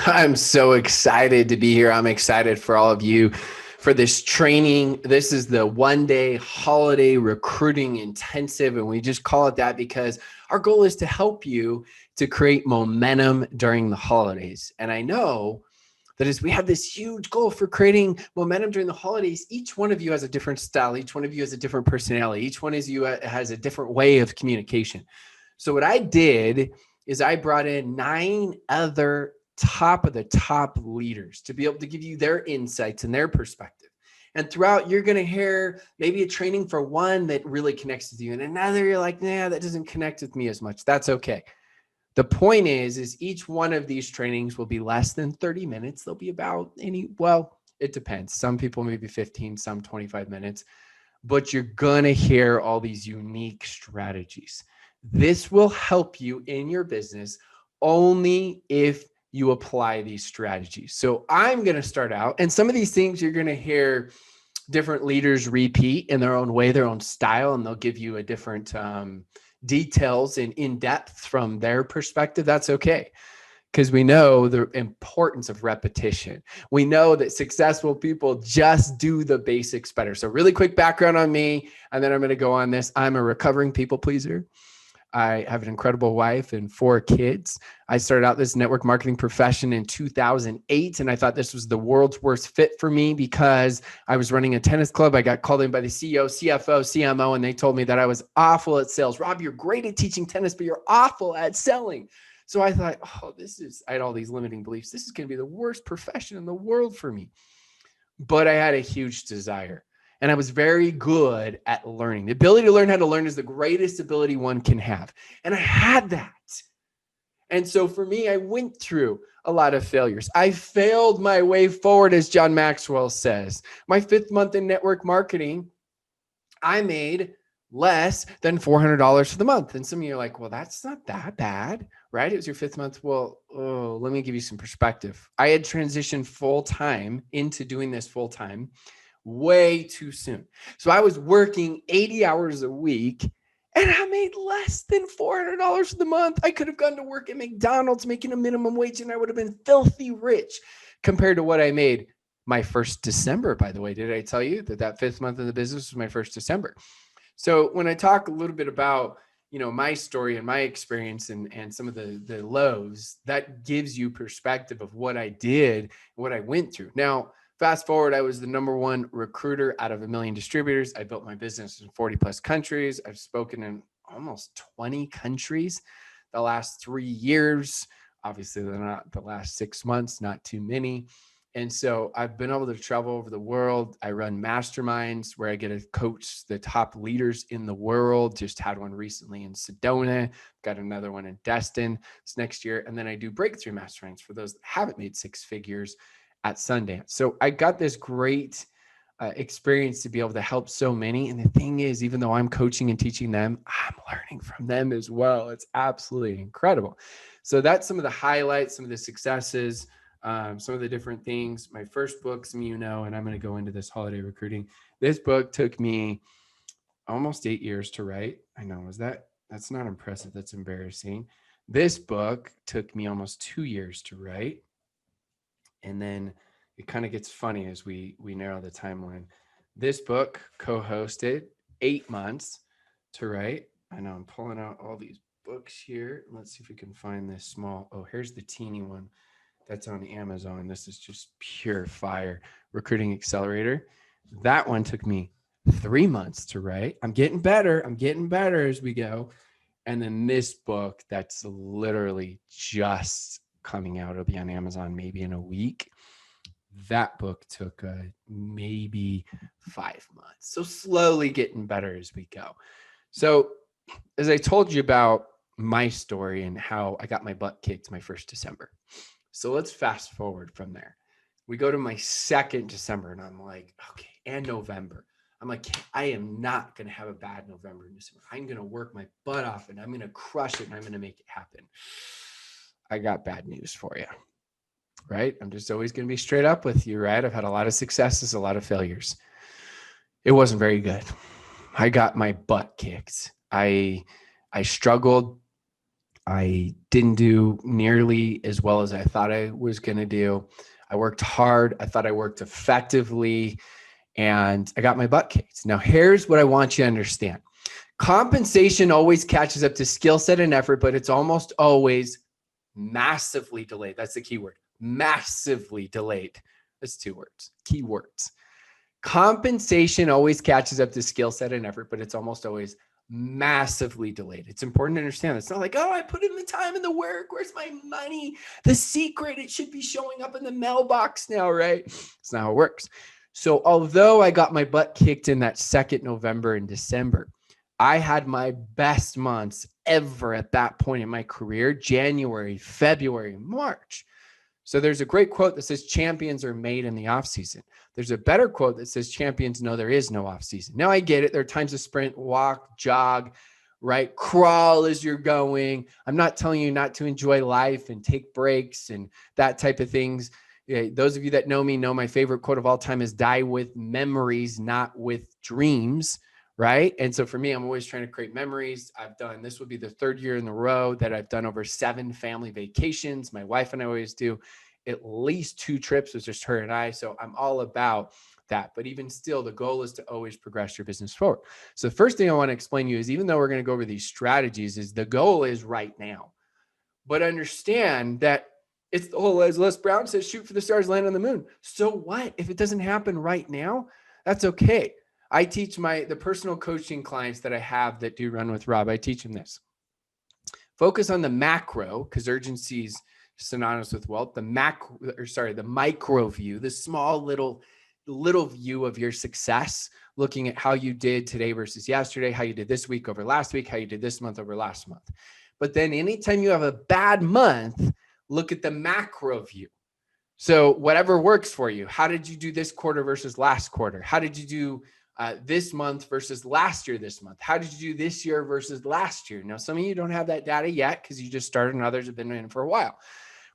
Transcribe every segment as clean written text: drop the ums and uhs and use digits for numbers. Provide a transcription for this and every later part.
I'm so excited to be here. I'm excited for all of you for this training. This is the 1-day holiday recruiting intensive, and we just call it that because our goal is to help you to create momentum during the holidays. And I know that as we have this huge goal for creating momentum during the holidays, each one of you has a different style. Each one of you has a different personality. Each one of you has a different way of communication. So what I did is I brought in 9 other top of the top leaders to be able to give you their insights and their perspective. And throughout, you're going to hear maybe a training for one that really connects with you, and another you're like, nah, that doesn't connect with me as much. That's okay. The point is each one of these trainings will be less than 30 minutes. They'll be about it depends. Some people maybe 15, some 25 minutes, but you're going to hear all these unique strategies. This will help you in your business only if you apply these strategies. So I'm going to start out, and some of these things you're going to hear different leaders repeat in their own way, their own style, and they'll give you a different details and in depth from their perspective. That's okay, because we know the importance of repetition. We know that successful people just do the basics better. So really quick background on me, and then I'm going to go on this. I'm a recovering people pleaser. I have an incredible wife and 4 kids. I started out this network marketing profession in 2008, and I thought this was the world's worst fit for me because I was running a tennis club. I got called in by the CEO, CFO, CMO, and they told me that I was awful at sales. Rob, you're great at teaching tennis, but you're awful at selling. So I thought, I had all these limiting beliefs. This is going to be the worst profession in the world for me. But I had a huge desire. And I was very good at learning. The ability to learn how to learn is the greatest ability one can have. And I had that. And so for me, I went through a lot of failures. I failed my way forward, as John Maxwell says. My 5th month in network marketing, I made less than $400 for the month. And some of you are like, well, that's not that bad, right? It was your 5th month. Well, let me give you some perspective. I had transitioned full-time into doing this full-time way too soon. So I was working 80 hours a week and I made less than $400 a month. I could have gone to work at McDonald's making a minimum wage and I would have been filthy rich compared to what I made my first December. By the way, did I tell you that 5th month of the business was my first December? So when I talk a little bit about, my story and my experience and some of the lows, that gives you perspective of what I did, what I went through. Now, fast forward, I was the #1 recruiter out of 1 million distributors. I built my business in 40 plus countries. I've spoken in almost 20 countries the last 3 years. Obviously, they're not the last 6 months, not too many. And so I've been able to travel over the world. I run masterminds where I get to coach the top leaders in the world. Just had one recently in Sedona, got another one in Destin this next year. And then I do breakthrough masterminds for those that haven't made 6 figures at Sundance. So I got this great experience to be able to help so many. And the thing is, even though I'm coaching and teaching them, I'm learning from them as well. It's absolutely incredible. So that's some of the highlights, some of the successes, some of the different things. My first book, some of you know, and I'm going to go into this holiday recruiting. This book took me almost 8 years to write. I know, that's not impressive. That's embarrassing. This book took me almost 2 years to write. And then it kind of gets funny as we narrow the timeline. This book co-hosted 8 months to write. I know I'm pulling out all these books here. Let's see if we can find this small. Oh, here's the teeny one. That's on Amazon. This is just pure fire. Recruiting Accelerator. That one took me 3 months to write. I'm getting better as we go. And then this book that's literally just coming out. It'll be on Amazon maybe in a week. That book took maybe 5 months. So slowly getting better as we go. So as I told you about my story and how I got my butt kicked my first December. So let's fast forward from there. We go to my 2nd December and I'm like, okay, and November. I'm like, I am not going to have a bad November and December. I'm going to work my butt off and I'm going to crush it and I'm going to make it happen. I got bad news for you, right? I'm just always going to be straight up with you, right? I've had a lot of successes, a lot of failures. It wasn't very good. I got my butt kicked. I struggled. I didn't do nearly as well as I thought I was going to do. I worked hard. I thought I worked effectively, and I got my butt kicked. Now, here's what I want you to understand. Compensation always catches up to skill set and effort, but it's almost always massively delayed. That's the key word. Massively delayed. That's 2 words, key words. Compensation always catches up to skill set and effort, but it's almost always massively delayed. It's important to understand. It's not like, oh, I put in the time and the work. Where's my money? The secret, it should be showing up in the mailbox now, right? It's not how it works. So although I got my butt kicked in that second November and December, I had my best months ever at that point in my career, January, February, March. So there's a great quote that says champions are made in the off season. There's a better quote that says champions know there is no off season. Now I get it. There are times to sprint, walk, jog, right? Crawl as you're going. I'm not telling you not to enjoy life and take breaks and that type of things. Those of you that know me know my favorite quote of all time is die with memories, not with dreams. Right. And so for me, I'm always trying to create memories. This would be the 3rd year in a row that I've done over 7 family vacations. My wife and I always do at least 2 trips with just her and I. So I'm all about that. But even still, the goal is to always progress your business forward. So the first thing I want to explain to you is, even though we're going to go over these strategies, is the goal is right now. But understand that it's the whole, as Les Brown says, shoot for the stars, land on the moon. So what? If it doesn't happen right now, that's okay. I teach the personal coaching clients that I have that do Run with Rob, I teach them this. Focus on the macro, because urgency is synonymous with wealth. The micro view, the small little view of your success, looking at how you did today versus yesterday, how you did this week over last week, how you did this month over last month. But then anytime you have a bad month, look at the macro view. So whatever works for you. How did you do this quarter versus last quarter? How did you do this month versus last year this month? How did you do this year versus last year? Now, some of you don't have that data yet because you just started and others have been in for a while.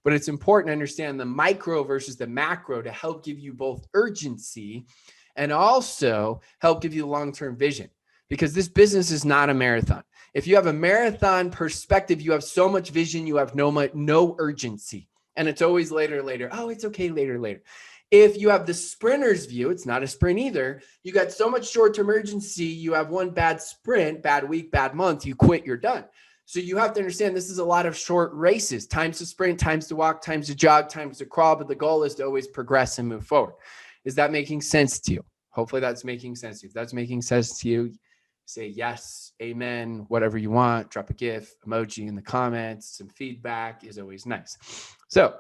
But it's important to understand the micro versus the macro to help give you both urgency and also help give you long-term vision, because this business is not a marathon. If you have a marathon perspective, you have so much vision, you have no urgency. And it's always later. Oh, it's okay, later. If you have the sprinter's view, it's not a sprint either. You got so much short-term urgency. You have one bad sprint, bad week, bad month, you quit, you're done. So you have to understand this is a lot of short races, times to sprint, times to walk, times to jog, times to crawl. But the goal is to always progress and move forward. Is that making sense to you? Hopefully that's making sense to you. If that's making sense to you, say yes, amen, whatever you want. Drop a GIF, emoji in the comments. Some feedback is always nice. So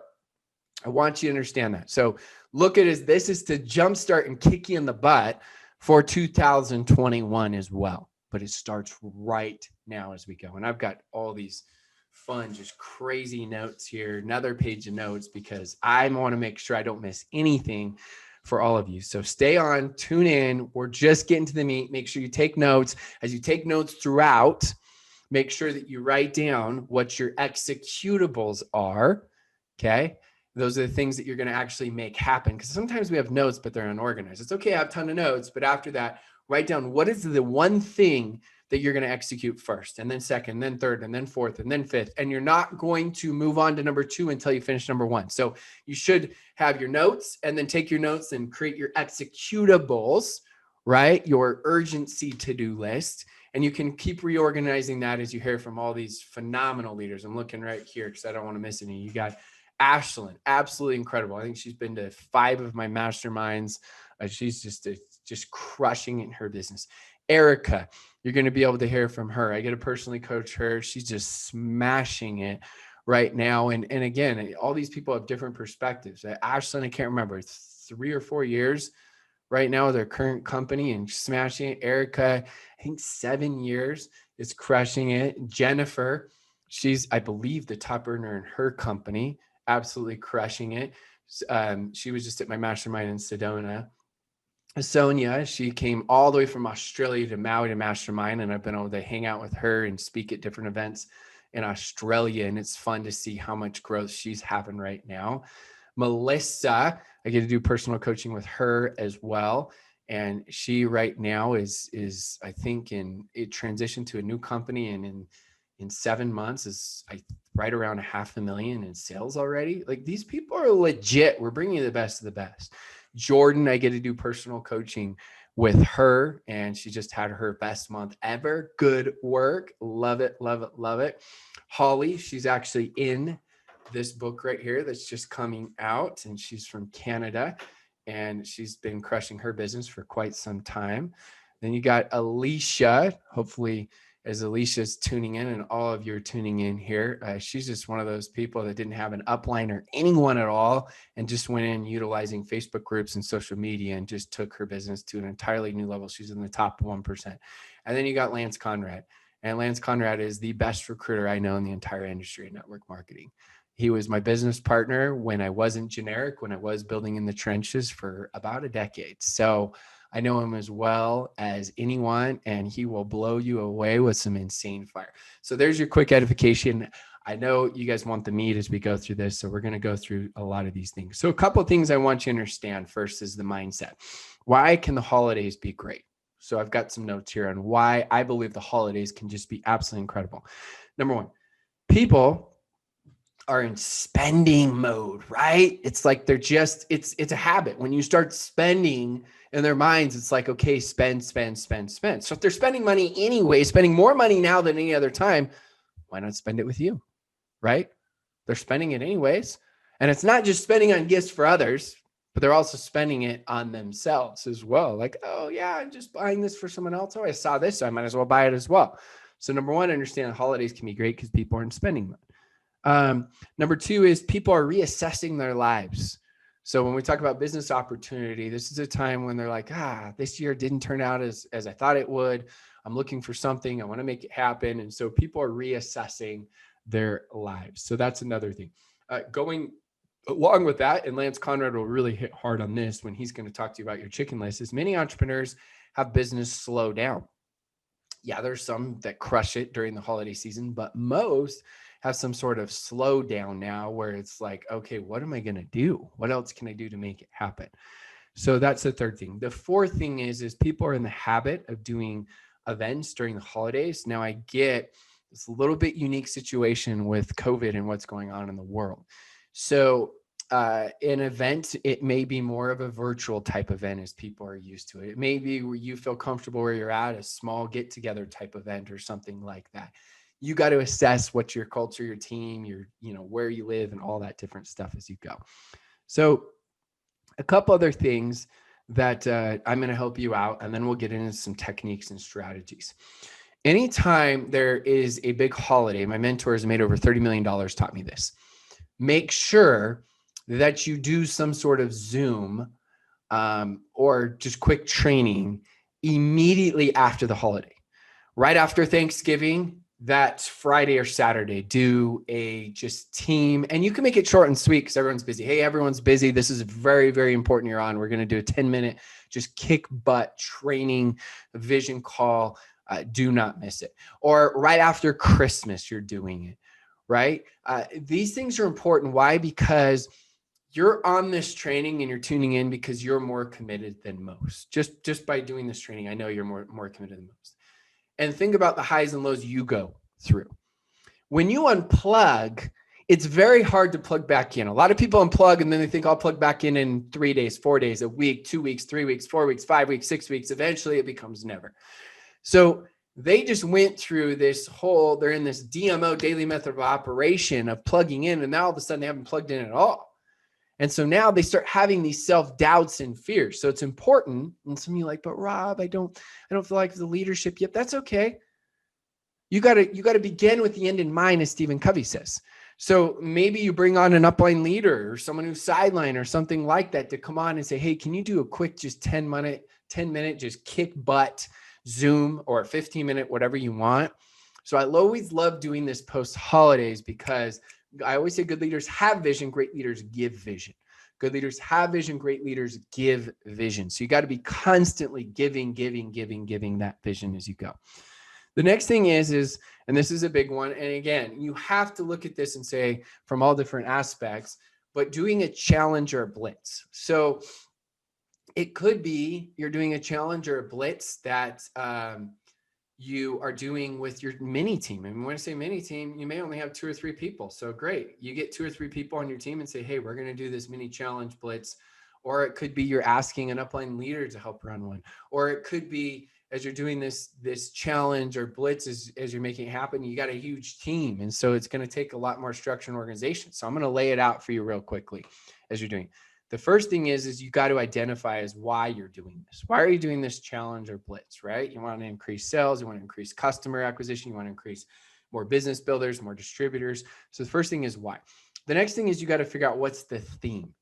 I want you to understand that. So look at it, this is to jumpstart and kick you in the butt for 2021 as well. But it starts right now as we go. And I've got all these fun, just crazy notes here, another page of notes, because I want to make sure I don't miss anything for all of you. So stay on, tune in. We're just getting to the meat. Make sure you take notes. As you take notes throughout, make sure that you write down what your executables are. Okay. Those are the things that you're going to actually make happen. Because sometimes we have notes, but they're unorganized. It's okay, I have a ton of notes, but after that, write down what is the one thing that you're going to execute first, and then second, and then third, and then fourth, and then fifth. And you're not going to move on to number 2 until you finish number 1. So you should have your notes, and then take your notes and create your executables, right? Your urgency to-do list. And you can keep reorganizing that as you hear from all these phenomenal leaders. I'm looking right here because I don't want to miss any. You got Ashlyn, absolutely incredible. I think she's been to 5 of my masterminds. She's just crushing in her business. Erica, you're going to be able to hear from her. I get to personally coach her. She's just smashing it right now. And again, all these people have different perspectives. Ashlyn, I can't remember, 3 or 4 years right now with her current company and smashing it. Erica, I think 7 years, is crushing it. Jennifer, she's, I believe, the top earner in her company, absolutely crushing it. She was just at my mastermind in Sedona. Sonia, she came all the way from Australia to Maui to mastermind, and I've been able to hang out with her and speak at different events in Australia. And it's fun to see how much growth she's having right now. Melissa, I get to do personal coaching with her as well. And she right now is I think it transitioned to a new company and in 7 months is right around $500,000 in sales already. Like, these people are legit. We're bringing you the best of the best. Jordan, I get to do personal coaching with her, and she just had her best month ever. Good work. Love it, love it, love it. Holly, she's actually in this book right here that's just coming out, and she's from Canada, and she's been crushing her business for quite some time. Then you got Alicia. Hopefully, as Alicia's tuning in and all of you are tuning in here, she's just one of those people that didn't have an upline or anyone at all, and just went in utilizing Facebook groups and social media and just took her business to an entirely new level. She's in the top 1%. And then you got Lance Conrad. And Lance Conrad is the best recruiter I know in the entire industry of network marketing. He was my business partner when I wasn't generic, when I was building in the trenches for about a decade. So I know him as well as anyone, and he will blow you away with some insane fire. So there's your quick edification. I know you guys want the meat as we go through this, so we're going to go through a lot of these things. So a couple of things I want you to understand. First is the mindset. Why can the holidays be great? So I've got some notes here on why I believe the holidays can just be absolutely incredible. Number one, people are in spending mode, right? It's like they're just, it's a habit. When you start spending in their minds, it's like, okay, spend, spend, spend, spend. So if they're spending money anyway, spending more money now than any other time, why not spend it with you, right? They're spending it anyways. And it's not just spending on gifts for others, but they're also spending it on themselves as well. Like, oh yeah, I'm just buying this for someone else. Oh, I saw this, so I might as well buy it as well. So number one, understand the holidays can be great because people are in spending mode. Number two is people are reassessing their lives. So when we talk about business opportunity, this is a time when they're like, this year didn't turn out as I thought it would. I'm looking for something. I want to make it happen. And so people are reassessing their lives. So that's another thing. Going along with that, and Lance Conrad will really hit hard on this when he's going to talk to you about your chicken list, is many entrepreneurs have business slow down. Yeah, there's some that crush it during the holiday season, but most have some sort of slowdown now where it's like, okay, what am I going to do? What else can I do to make it happen? So that's the third thing. The fourth thing is people are in the habit of doing events during the holidays. Now I get this little bit unique situation with COVID and what's going on in the world. So an event, it may be more of a virtual type event as people are used to it. It may be where you feel comfortable where you're at, a small get together type event or something like that. You got to assess what your culture, your team, your, where you live and all that different stuff as you go. So a couple other things that I'm going to help you out, and then we'll get into some techniques and strategies. Anytime there is a big holiday, my mentors who made over $30 million taught me this. Make sure that you do some sort of Zoom or just quick training immediately after the holiday. Right after Thanksgiving, that Friday or Saturday, do a just team, and you can make it short and sweet because everyone's busy. Hey, everyone's busy. This is very, very important. You're on. We're going to do a 10-minute, just kick butt training vision call. Do not miss it. Or right after Christmas, you're doing it, right? These things are important. Why? Because you're on this training and you're tuning in because you're more committed than most. Just by doing this training, I know you're more committed than most. And think about the highs and lows you go through. When you unplug, it's very hard to plug back in. A lot of people unplug and then they think I'll plug back in 3 days, 4 days, a week, 2 weeks, 3 weeks, 4 weeks, 5 weeks, 6 weeks. Eventually it becomes never. So they just went through this whole, they're in this DMO, daily method of operation, of plugging in, and now all of a sudden they haven't plugged in at all. And so now they start having these self-doubts and fears. So it's important. And some of you are like, but Rob, I don't feel like the leadership yet. That's okay. You got to begin with the end in mind, as Stephen Covey says. So maybe you bring on an upline leader or someone who's sideline or something like that to come on and say, hey, can you do a quick, just 10 minute, just kick butt Zoom, or a 15-minute, whatever you want. So I always love doing this post holidays because I always say good leaders have vision, great leaders give vision. Good leaders have vision, great leaders give vision. So you got to be constantly giving that vision as you go. The next thing is, and this is a big one, and again, you have to look at this and say from all different aspects, but doing a challenge or a blitz. So it could be you're doing a challenge or a blitz that you are doing with your mini team. And when I say mini team, you may only have 2 or 3 people. So great. You get 2 or 3 people on your team and say, hey, we're going to do this mini challenge blitz. Or it could be you're asking an upline leader to help run one. Or it could be as you're doing this challenge or blitz as you're making it happen, you got a huge team. And so it's going to take a lot more structure and organization. So I'm going to lay it out for you real quickly as you're doing. The first thing is you got to identify as why you're doing this. Why are you doing this challenge or blitz, right? You want to increase sales. You want to increase customer acquisition. You want to increase more business builders, more distributors. So the first thing is why. The next thing is you got to figure out what's the theme.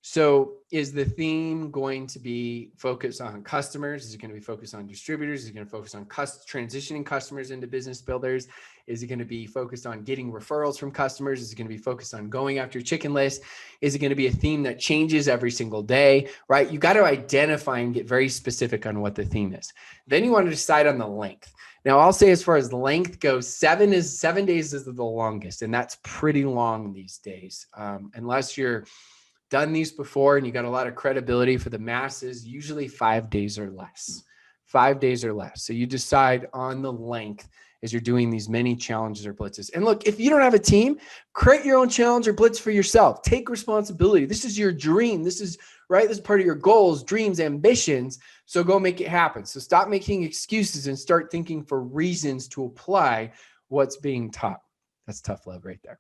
So is the theme going to be focused on customers? Is it going to be focused on distributors? Is it going to focus on transitioning customers into business builders? Is it going to be focused on getting referrals from customers? Is it going to be focused on going after chicken list? Is it going to be a theme that changes every single day, right? You got to identify and get very specific on what the theme is. Then you want to decide on the length. Now I'll say as far as length goes, 7 days is the longest. And that's pretty long these days. Unless you're done these before and you got a lot of credibility for the masses, usually 5 days or less. 5 days or less. So you decide on the length as you're doing these many challenges or blitzes. And look, if you don't have a team, create your own challenge or blitz for yourself. Take responsibility. This is your dream. This is right. This is part of your goals, dreams, ambitions. So go make it happen. So stop making excuses and start thinking for reasons to apply what's being taught. That's tough love right there.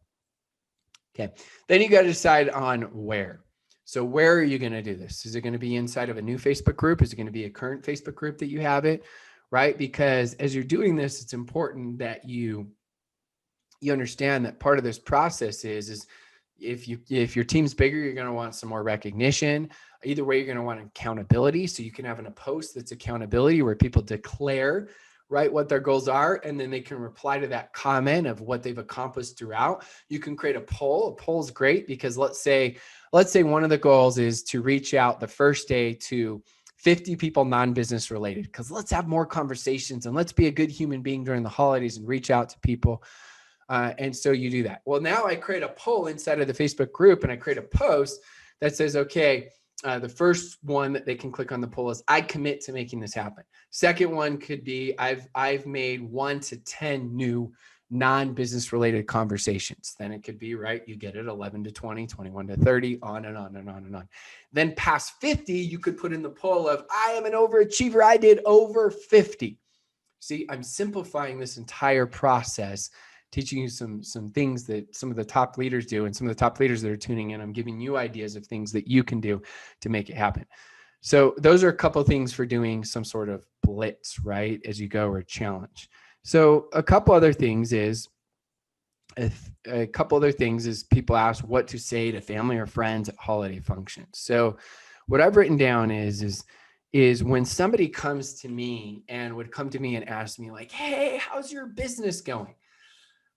Okay. Then you got to decide on where. So where are you going to do this? Is it going to be inside of a new Facebook group? Is it going to be a current Facebook group that you have it? Right? Because as you're doing this, it's important that you understand that part of this process is if your team's bigger, you're going to want some more recognition. Either way, you're going to want accountability. So you can have in a post that's accountability where people declare right what their goals are, and then they can reply to that comment of what they've accomplished throughout. You can create a poll. A poll is great because let's say one of the goals is to reach out the first day to 50 people non-business related, because let's have more conversations and let's be a good human being during the holidays and reach out to people. And so you do that. Well, now I create a poll inside of the Facebook group and I create a post that says, okay, the first one that they can click on the poll is I commit to making this happen. Second one could be I've made 1 to 10 new non-business related conversations. Then it could be, right, you get it 11 to 20, 21 to 30, on and on and on and on. Then past 50, you could put in the poll of I am an overachiever. I did over 50. See, I'm simplifying this entire process, teaching you some things that some of the top leaders do, and some of the top leaders that are tuning in, I'm giving you ideas of things that you can do to make it happen. So those are a couple of things for doing some sort of blitz, right, as you go, or challenge. So a couple other things is people ask what to say to family or friends at holiday functions. So what I've written down is when somebody comes to me and would come to me and ask me like, hey, how's your business going?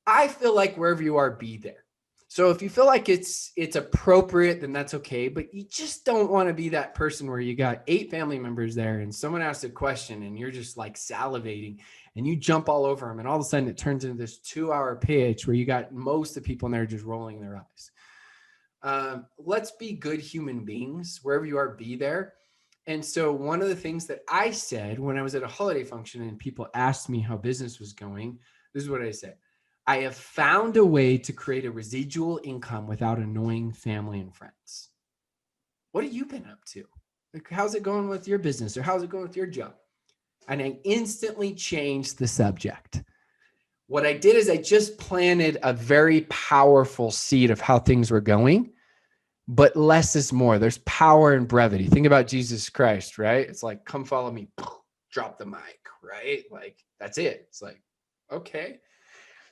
I feel like wherever you are, be there. So if you feel like it's appropriate, then that's okay. But you just don't want to be that person where you got 8 family members there and someone asks a question and you're just like salivating and you jump all over them. And all of a sudden it turns into this 2-hour pitch where you got most of the people in there just rolling their eyes. Let's be good human beings. Wherever you are, be there. And so one of the things that I said when I was at a holiday function and people asked me how business was going, this is what I said. I have found a way to create a residual income without annoying family and friends. What have you been up to? Like, how's it going with your business, or how's it going with your job? And I instantly changed the subject. What I did is I just planted a very powerful seed of how things were going, but less is more. There's power in brevity. Think about Jesus Christ, right? It's like, come follow me, drop the mic, right? Like, that's it. It's like, okay.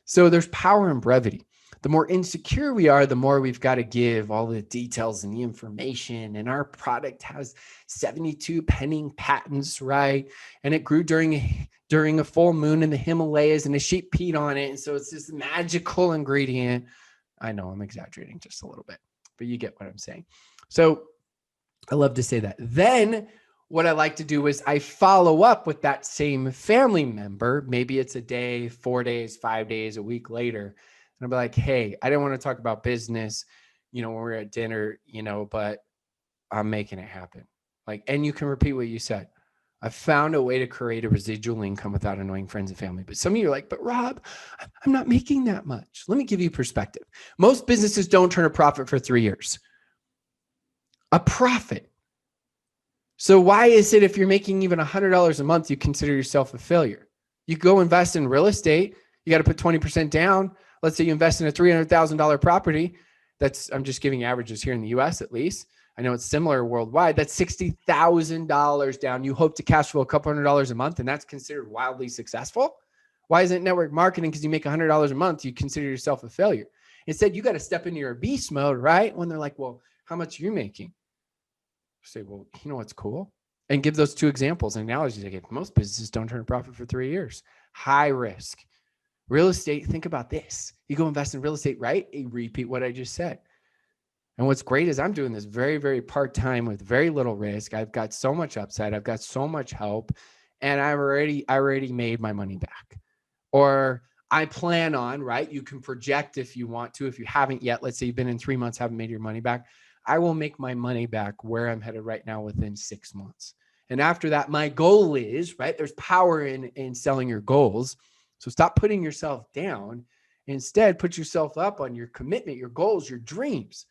So there's power in brevity. The more insecure we are, the more we've got to give all the details and the information. And our product has 72 pending patents, right? And it grew during a full moon in the Himalayas, and a sheep peed on it. And so it's this magical ingredient. I know I'm exaggerating just a little bit, but you get what I'm saying. So I love to say that. Then what I like to do is I follow up with that same family member. Maybe it's a day, 4 days, 5 days, a week later. And I'll be like, hey, I didn't want to talk about business, when we're at dinner, but I'm making it happen. Like, and you can repeat what you said. I've found a way to create a residual income without annoying friends and family. But some of you are like, but Rob, I'm not making that much. Let me give you perspective. Most businesses don't turn a profit for 3 years. A profit. So why is it if you're making even $100 a month, you consider yourself a failure? You go invest in real estate. You got to put 20% down. Let's say you invest in a $300,000 property. I'm just giving averages here in the US at least. I know it's similar worldwide. That's $60,000 down. You hope to cash flow a couple $100 a month, and that's considered wildly successful. Why isn't network marketing? Because you make $100 a month, you consider yourself a failure. Instead, you got to step into your beast mode, right? When they're like, well, how much are you making? Say, well, you know what's cool? And give those two examples and analogies. Again, most businesses don't turn a profit for 3 years. High risk. Real estate, think about this. You go invest in real estate, right? You repeat what I just said. And what's great is I'm doing this very, very part-time with very little risk. I've got so much upside. I've got so much help. And I already made my money back. Or I plan on, right? You can project if you want to. If you haven't yet, let's say you've been in 3 months, haven't made your money back. I will make my money back where I'm headed right now within 6 months. And after that, my goal is, right? There's power in selling your goals. So stop putting yourself down. Instead, put yourself up on your commitment, your goals, your dreams.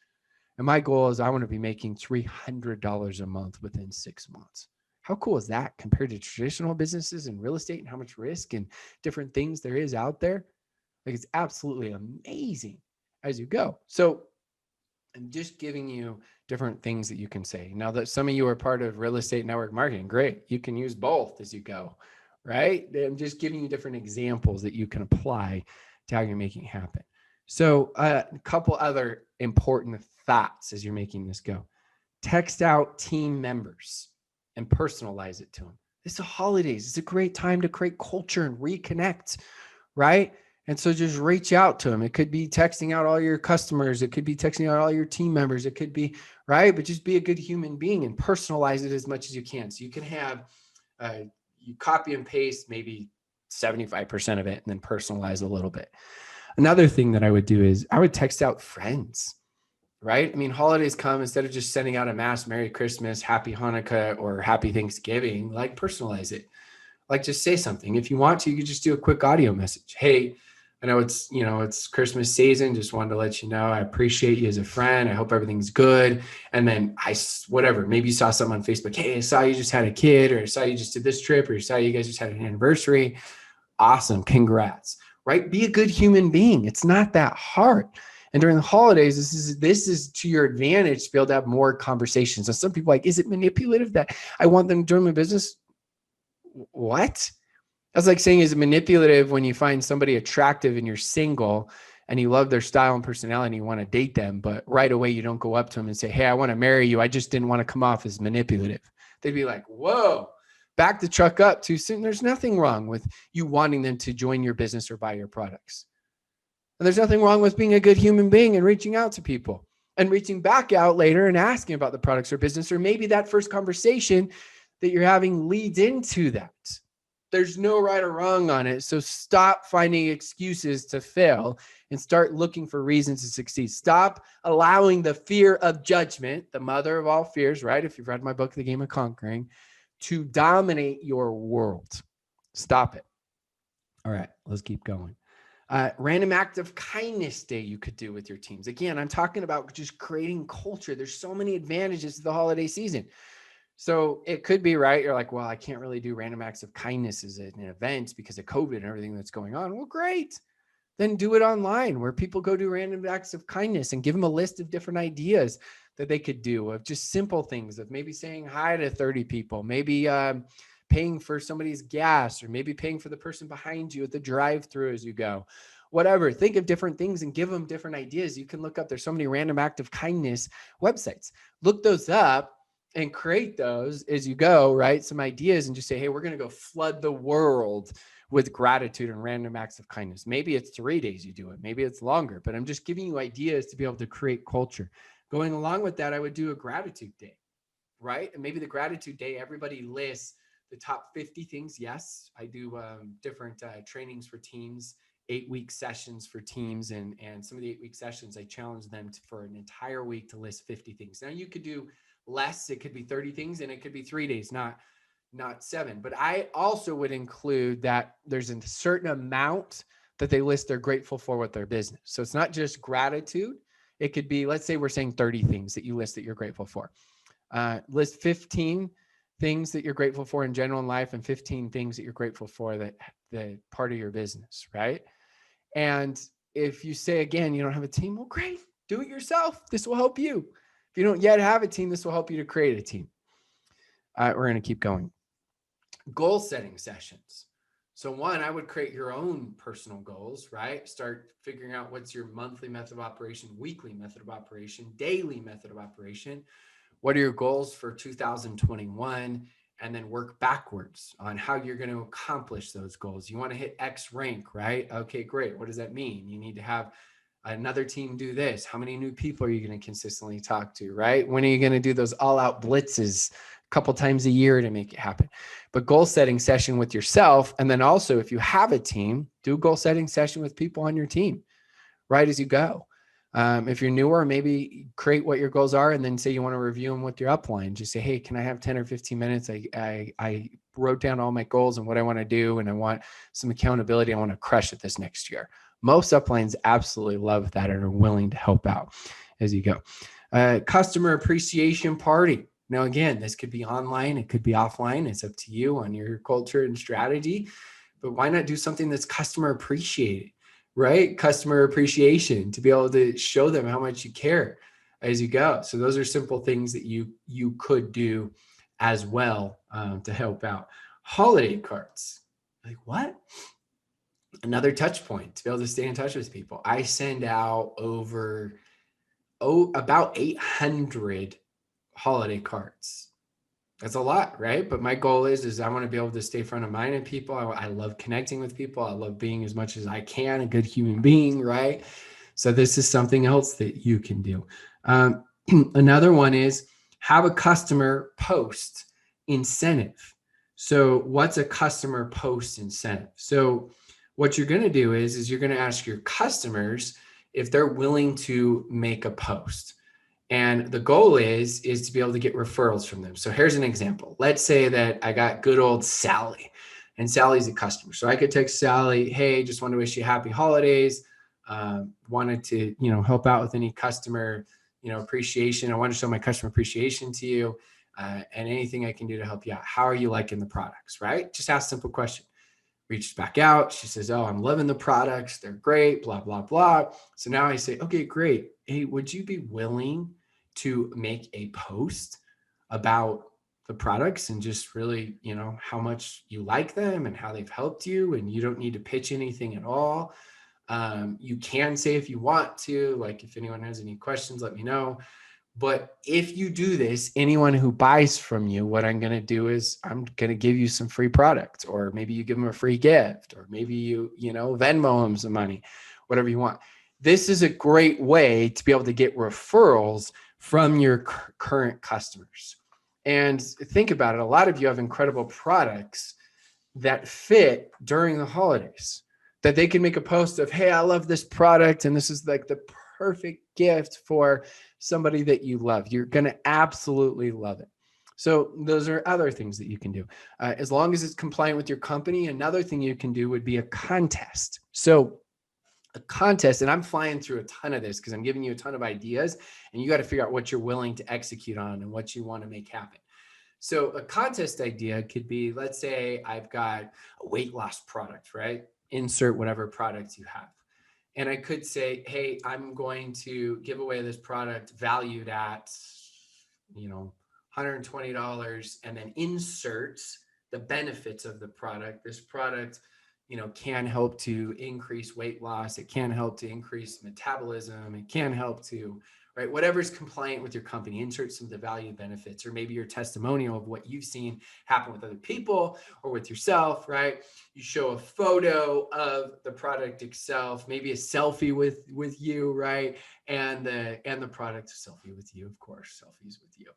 And my goal is I want to be making $300 a month within 6 months. How cool is that compared to traditional businesses and real estate and how much risk and different things there is out there? Like, it's absolutely amazing as you go. So I'm just giving you different things that you can say. Now that some of you are part of real estate network marketing, great. You can use both as you go, right? I'm just giving you different examples that you can apply to how you're making it happen. So a couple other important thoughts as you're making this go. Text out team members and personalize it to them. It's the holidays. It's a great time to create culture and reconnect, right? And so just reach out to them. It could be texting out all your customers. It could be texting out all your team members. It could be, right? But just be a good human being and personalize it as much as you can. So you can have, you copy and paste maybe 75% of it and then personalize a little bit. Another thing that I would do is I would text out friends, right? I mean, holidays come, instead of just sending out a mass Merry Christmas, Happy Hanukkah, or Happy Thanksgiving, like personalize it. Like just say something. If you want to, you could just do a quick audio message. Hey, I know it's Christmas season. Just wanted to let you know, I appreciate you as a friend. I hope everything's good. And then whatever, maybe you saw something on Facebook. Hey, I saw you just had a kid, or I saw you just did this trip, or I saw you guys just had an anniversary. Awesome. Congrats, right? Be a good human being. It's not that hard. And during the holidays, this is to your advantage to be able to have more conversations. So some people are like, is it manipulative that I want them to join my business? What? That's like saying, is it manipulative when you find somebody attractive and you're single and you love their style and personality and you want to date them, but right away you don't go up to them and say, hey, I want to marry you. I just didn't want to come off as manipulative. They'd be like, whoa, back the truck up too soon. There's nothing wrong with you wanting them to join your business or buy your products. And there's nothing wrong with being a good human being and reaching out to people and reaching back out later and asking about the products or business, or maybe that first conversation that you're having leads into that. There's no right or wrong on it. So stop finding excuses to fail and start looking for reasons to succeed. Stop allowing the fear of judgment, the mother of all fears, right? If you've read my book, The Game of Conquering, to dominate your world. Stop it. All right, let's keep going. Random act of kindness day you could do with your teams. Again, I'm talking about just creating culture. There's so many advantages to the holiday season. So it could be, right, you're like, well, I can't really do random acts of kindness as an event because of COVID and everything that's going on. Well, great. Then do it online where people go do random acts of kindness and give them a list of different ideas that they could do, of just simple things, of maybe saying hi to 30 people, maybe paying for somebody's gas, or maybe paying for the person behind you at the drive-through as you go. Whatever, think of different things and give them different ideas. You can look up, there's so many random act of kindness websites. Look those up and create those as you go, right? Some ideas, and just say, hey, we're going to go flood the world with gratitude and random acts of kindness. Maybe it's 3 days you do it. Maybe it's longer, but I'm just giving you ideas to be able to create culture. Going along with that, I would do a gratitude day, right? And maybe the gratitude day, everybody lists the top 50 things. Yes, I do different trainings for teams, 8-week sessions for teams. And some of the 8-week sessions, I challenge them for an entire week to list 50 things. Now you could do less. It could be 30 things and it could be 3 days, not not 7. But I also would include that there's a certain amount that they list they're grateful for with their business. So it's not just gratitude. It could be, let's say we're saying 30 things that you list that you're grateful for. List 15 things that you're grateful for in general in life and 15 things that you're grateful for that part of your business, right? And if you say, again, you don't have a team, well, great, do it yourself. This will help you. If you don't yet have a team, this will help you to create a team. We're going to keep going. Goal setting sessions. So one, I would create your own personal goals, right? Start figuring out what's your monthly method of operation, weekly method of operation, daily method of operation. What are your goals for 2021? And then work backwards on how you're going to accomplish those goals. You want to hit X rank, right? Okay, great. What does that mean? You need to have another team do this. How many new people are you going to consistently talk to, right? When are you going to do those all-out blitzes a couple times a year to make it happen? But goal setting session with yourself. And then also, if you have a team, do a goal setting session with people on your team right as you go. If you're newer, maybe create what your goals are and then say you want to review them with your upline. Just say, hey, can I have 10 or 15 minutes? I wrote down all my goals and what I want to do, and I want some accountability. I want to crush it this next year. Most uplines absolutely love that and are willing to help out as you go. Customer appreciation party. Now, again, this could be online. It could be offline. It's up to you on your culture and strategy. But why not do something that's customer appreciated? Right? Customer appreciation, to be able to show them how much you care as you go. So those are simple things that you could do as well to help out. Holiday cards. Like what? Another touch point to be able to stay in touch with people. I send out about 800 holiday cards. That's a lot, right? But my goal is I want to be able to stay front of mind of people. I love connecting with people. I love being as much as I can a good human being, right? So this is something else that you can do. Another one is have a customer post incentive. So what's a customer post incentive? So what you're going to do is you're going to ask your customers if they're willing to make a post. And the goal is to be able to get referrals from them. So here's an example. Let's say that I got good old Sally, and Sally's a customer. So I could text Sally, hey, just want to wish you happy holidays. Wanted to, help out with any customer, appreciation. I want to show my customer appreciation to you, and anything I can do to help you out. How are you liking the products, right? Just ask a simple question. Reaches back out. She says, oh, I'm loving the products. They're great, blah, blah, blah. So now I say, okay, great. Hey, would you be willing to make a post about the products and just really, how much you like them and how they've helped you, and you don't need to pitch anything at all. You can say if you want to, like if anyone has any questions, let me know. But if you do this, anyone who buys from you, what I'm going to do is I'm going to give you some free products, or maybe you give them a free gift, or maybe you Venmo them some money, whatever you want. This is a great way to be able to get referrals from your current customers. And think about it. A lot of you have incredible products that fit during the holidays that they can make a post of, hey, I love this product, and this is like the perfect gift for somebody that you love. You're going to absolutely love it. So those are other things that you can do. As long as it's compliant with your company, another thing you can do would be a contest. So a contest, and I'm flying through a ton of this because I'm giving you a ton of ideas, and you got to figure out what you're willing to execute on and what you want to make happen. So a contest idea could be, let's say I've got a weight loss product, right? Insert whatever product you have. And I could say, hey, I'm going to give away this product valued at, $120, and then insert the benefits of the product. This product, can help to increase weight loss. It can help to increase metabolism. It can help to, right? Whatever's compliant with your company, insert some of the value benefits, or maybe your testimonial of what you've seen happen with other people or with yourself, right? You show a photo of the product itself, maybe a selfie with you, right? And the product, selfie with you, of course, selfies with you.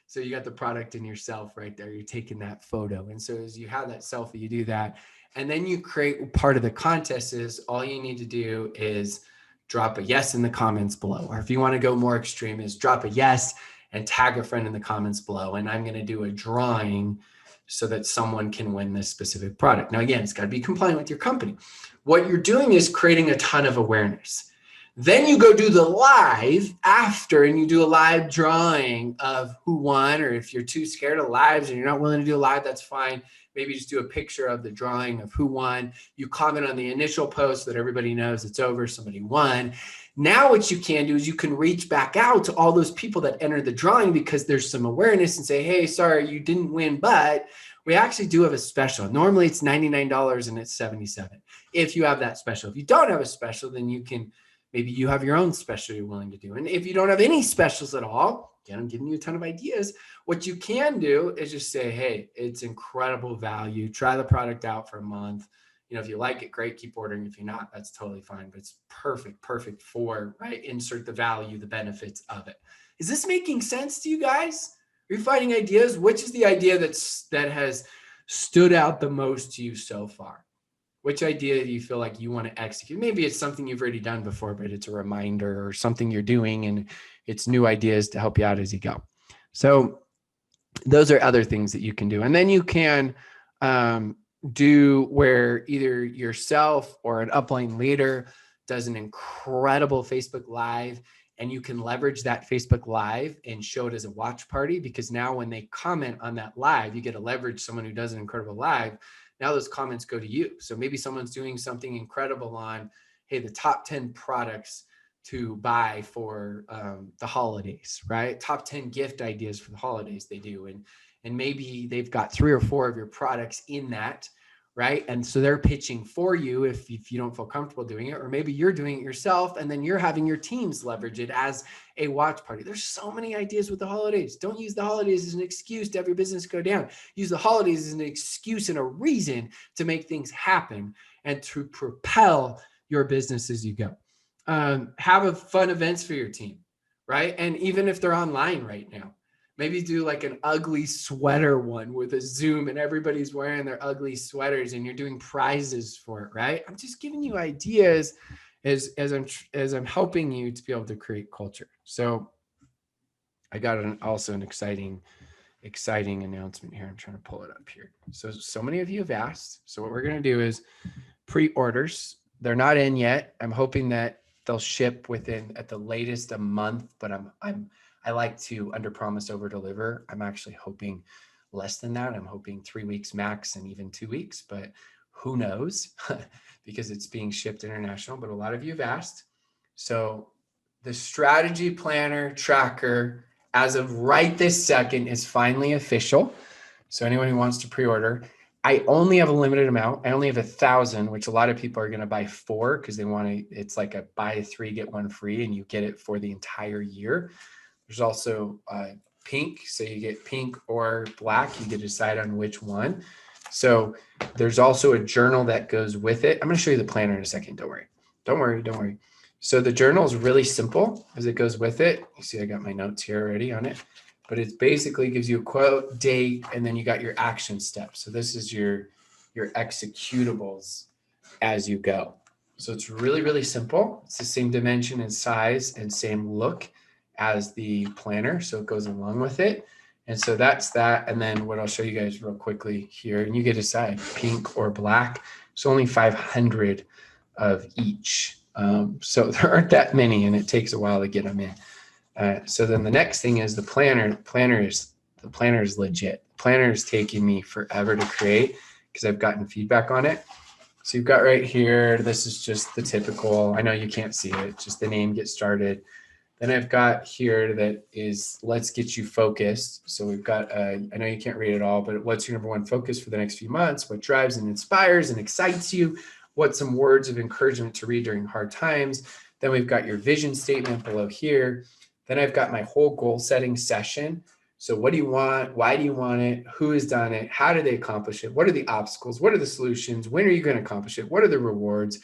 So you got the product and yourself right there. You're taking that photo. And so as you have that selfie, you do that. And then you create part of the contest is all you need to do is drop a yes in the comments below. Or if you want to go more extreme, is drop a yes and tag a friend in the comments below. And I'm going to do a drawing so that someone can win this specific product. Now, again, it's got to be compliant with your company. What you're doing is creating a ton of awareness. Then you go do the live after, and you do a live drawing of who won, or if you're too scared of lives and you're not willing to do a live, that's fine. Maybe just do a picture of the drawing of who won. You comment on the initial post so that everybody knows it's over, somebody won. Now what you can do is you can reach back out to all those people that entered the drawing because there's some awareness and say, hey, sorry, you didn't win, but we actually do have a special. Normally it's $99 and it's $77 if you have that special. If you don't have a special, then you can, maybe you have your own special you're willing to do. And if you don't have any specials at all, again, I'm giving you a ton of ideas. What you can do is just say, hey, it's incredible value. Try the product out for a month. You know, if you like it, great, keep ordering. If you're not, that's totally fine. But it's perfect for, right? Insert the value, the benefits of it. Is this making sense to you guys? Are you finding ideas? Which is the idea that has stood out the most to you so far? Which idea do you feel like you want to execute? Maybe it's something you've already done before, but it's a reminder or something you're doing and it's new ideas to help you out as you go. So those are other things that you can do. And then you can do where either yourself or an upline leader does an incredible Facebook Live, and you can leverage that Facebook Live and show it as a watch party, because now when they comment on that live, you get to leverage someone who does an incredible live. Now those comments go to you. So maybe someone's doing something incredible on, hey, the top 10 products to buy for the holidays, right? Top 10 gift ideas for the holidays they do. And maybe they've got 3 or 4 of your products in that, right? And so they're pitching for you if you don't feel comfortable doing it, or maybe you're doing it yourself and then you're having your teams leverage it as a watch party. There's so many ideas with the holidays. Don't use the holidays as an excuse to have your business go down. Use the holidays as an excuse and a reason to make things happen and to propel your business as you go. Have fun events for your team, right? And even if they're online right now, maybe do like an ugly sweater one with a Zoom and everybody's wearing their ugly sweaters and you're doing prizes for it, right? I'm just giving you ideas as I'm helping you to be able to create culture. So I got also an exciting announcement here. I'm trying to pull it up here. So many of you have asked. So what we're going to do is pre-orders. They're not in yet. I'm hoping that they'll ship within at the latest a month, but I like to under promise, over deliver. I'm actually hoping less than that. I'm hoping 3 weeks max and even 2 weeks, but who knows because it's being shipped international, but a lot of you have asked. So the strategy planner tracker as of right this second is finally official. So anyone who wants to pre-order, I only have a limited amount. I only have 1,000, which a lot of people are going to buy 4 because they want to, it's like a buy 3, get 1 free, and you get it for the entire year. There's also pink. So you get pink or black. You get to decide on which one. So there's also a journal that goes with it. I'm going to show you the planner in a second. Don't worry. So the journal is really simple as it goes with it. You see, I got my notes here already on it, but it basically gives you a quote, date, and then you got your action steps. So this is your executables as you go. So it's really, really simple. It's the same dimension and size and same look as the planner. So it goes along with it. And so that's that. And then what I'll show you guys real quickly here, and you get to decide pink or black. So only 500 of each. So there aren't that many, and it takes a while to get them in. So then the next thing is the planner. The planner is legit. The planner is taking me forever to create because I've gotten feedback on it. So you've got right here, this is just the typical, I know you can't see it, just the name, get started. Then I've got here that is, let's get you focused. So we've got, I know you can't read it all, but what's your number 1 focus for the next few months? What drives and inspires and excites you? What's some words of encouragement to read during hard times? Then we've got your vision statement below here. Then I've got my whole goal setting session. So what do you want? Why do you want it? Who has done it? How do they accomplish it? What are the obstacles? What are the solutions? When are you going to accomplish it? What are the rewards?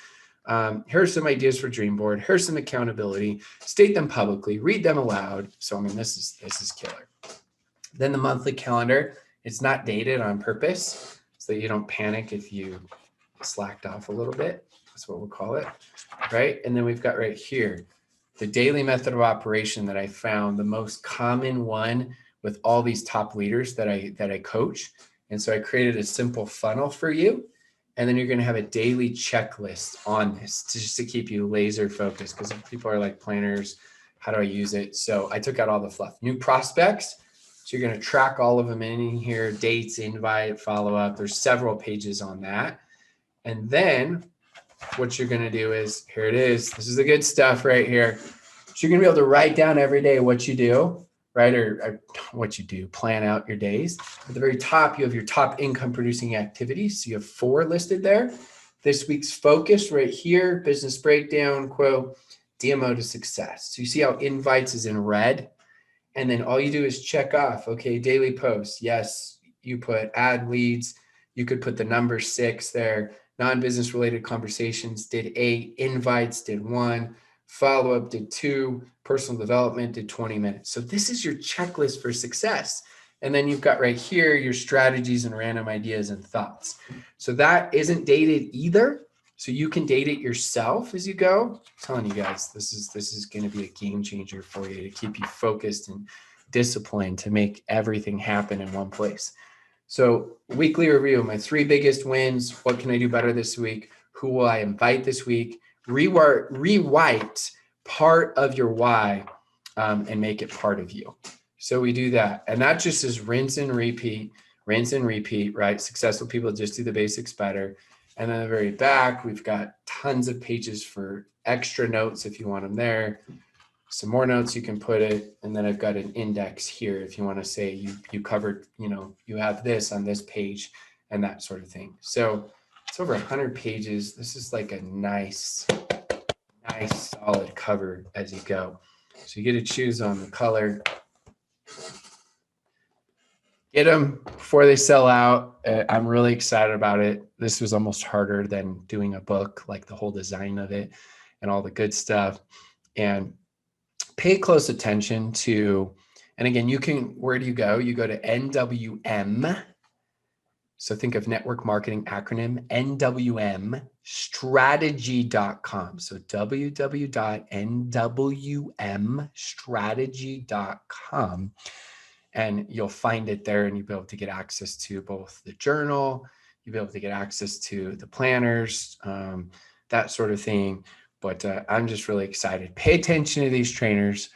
Here are some ideas for dream board. Here's some accountability. State them publicly. Read them aloud. So I mean, this is killer. Then the monthly calendar. It's not dated on purpose so that you don't panic if you slacked off a little bit. That's what we'll call it, right? And then we've got right here the daily method of operation that I found the most common one with all these top leaders that I coach. And so I created a simple funnel for you. And then you're going to have a daily checklist on this just to keep you laser focused, because people are like, planners, how do I use it? So I took out all the fluff. New prospects. So you're going to track all of them in here, dates, invite, follow up. There's several pages on that. And then what you're going to do is, here it is. This is the good stuff right here. So you're going to be able to write down every day what you do, right? Or what you do, plan out your days. At the very top, you have your top income producing activities. So you have 4 listed there. This week's focus right here, business breakdown, quote, DMO to success. So you see how invites is in red. And then all you do is check off, okay, daily posts. Yes, you put add leads. You could put the number 6 there. Non-business related conversations did 8, invites did 1, follow-up did 2, personal development did 20 minutes. So this is your checklist for success. And then you've got right here your strategies and random ideas and thoughts. So that isn't dated either. So you can date it yourself as you go. I'm telling you guys, this is going to be a game changer for you to keep you focused and disciplined to make everything happen in one place. So weekly review, my 3 biggest wins. What can I do better this week? Who will I invite this week? Rewrite part of your why and make it part of you. So we do that. And that just is rinse and repeat, right? Successful people just do the basics better. And then at the very back, we've got tons of pages for extra notes if you want them there. Some more notes you can put it. And then I've got an index here if you want to say you covered, you have this on this page and that sort of thing. So it's over 100 pages. This is like a nice solid cover as you go. So you get to choose on the color. Get them before they sell out. I'm really excited about it. This was almost harder than doing a book, like the whole design of it and all the good stuff. And pay close attention to, and again, where do you go? You go to NWM. So think of network marketing acronym, NWMstrategy.com. So www.nwmstrategy.com. And you'll find it there, and you'll be able to get access to both the journal, you'll be able to get access to the planners, that sort of thing. But I'm just really excited. Pay attention to these trainers.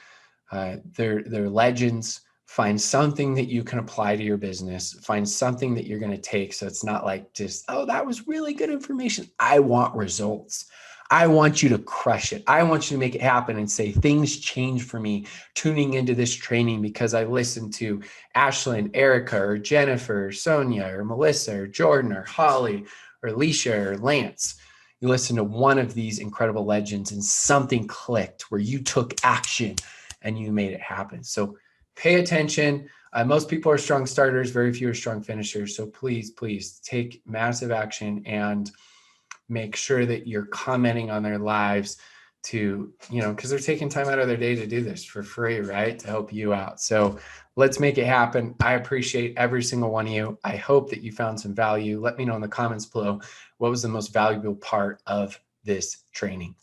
They're legends. Find something that you can apply to your business. Find something that you're going to take. So it's not like just, oh, that was really good information. I want results. I want you to crush it. I want you to make it happen and say, things change for me tuning into this training because I listened to Ashlyn, Erica, or Jennifer, or Sonia, or Melissa, or Jordan, or Holly, or Alicia, or Lance. You listen to one of these incredible legends and something clicked where you took action and you made it happen. So pay attention. Most people are strong starters. Very few are strong finishers. So please take massive action and make sure that you're commenting on their lives to, because they're taking time out of their day to do this for free, right? To help you out. So let's make it happen. I appreciate every single one of you. I hope that you found some value. Let me know in the comments below, what was the most valuable part of this training?